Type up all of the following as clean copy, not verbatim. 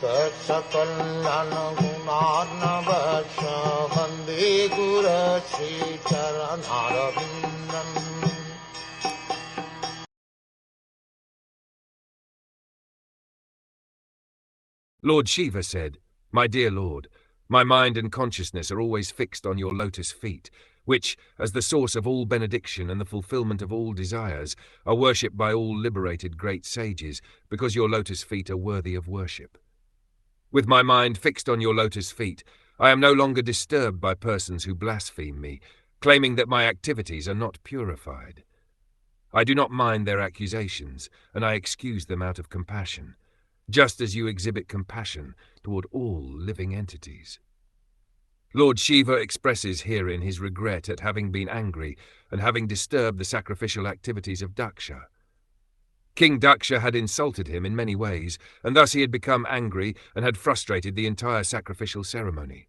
Saksakallan gunarnavasya Vande Guru Sri Charanarvindam. Lord Shiva said, "My dear Lord, my mind and consciousness are always fixed on your lotus feet, which, as the source of all benediction and the fulfillment of all desires, are worshipped by all liberated great sages, because your lotus feet are worthy of worship. With my mind fixed on your lotus feet, I am no longer disturbed by persons who blaspheme me, claiming that my activities are not purified. I do not mind their accusations, and I excuse them out of compassion, just as you exhibit compassion toward all living entities." Lord Shiva expresses herein his regret at having been angry and having disturbed the sacrificial activities of Daksha. King Daksha had insulted him in many ways, and thus he had become angry and had frustrated the entire sacrificial ceremony.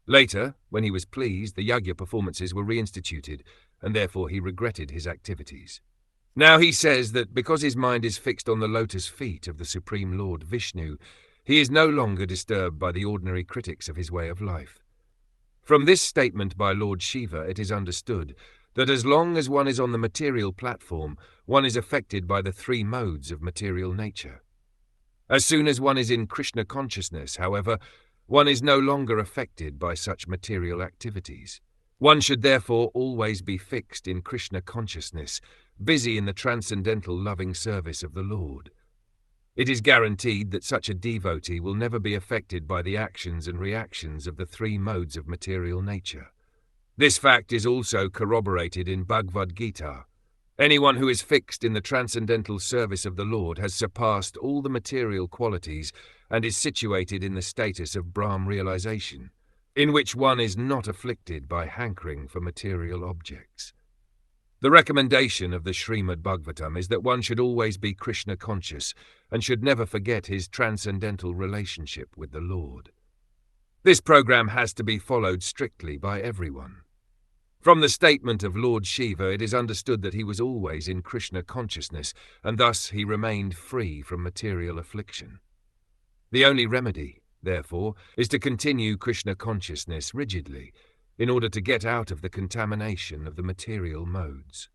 Later, when he was pleased, the yagya performances were reinstituted, and therefore he regretted his activities. Now he says that because his mind is fixed on the lotus feet of the Supreme Lord Vishnu, he is no longer disturbed by the ordinary critics of his way of life. From this statement by Lord Shiva, it is understood that as long as one is on the material platform, one is affected by the three modes of material nature. As soon as one is in Krishna consciousness, however, one is no longer affected by such material activities. One should therefore always be fixed in Krishna consciousness, busy in the transcendental loving service of the Lord. It is guaranteed that such a devotee will never be affected by the actions and reactions of the three modes of material nature. This fact is also corroborated in Bhagavad Gita. Anyone who is fixed in the transcendental service of the Lord has surpassed all the material qualities and is situated in the status of Brahm realization, in which one is not afflicted by hankering for material objects. The recommendation of the Srimad Bhagwatam is that one should always be Krishna conscious and should never forget his transcendental relationship with the Lord. This program has to be followed strictly by everyone. From the statement of Lord Shiva, it is understood that he was always in Krishna consciousness, and thus he remained free from material affliction. The only remedy, therefore, is to continue Krishna consciousness rigidly, in order to get out of the contamination of the material modes.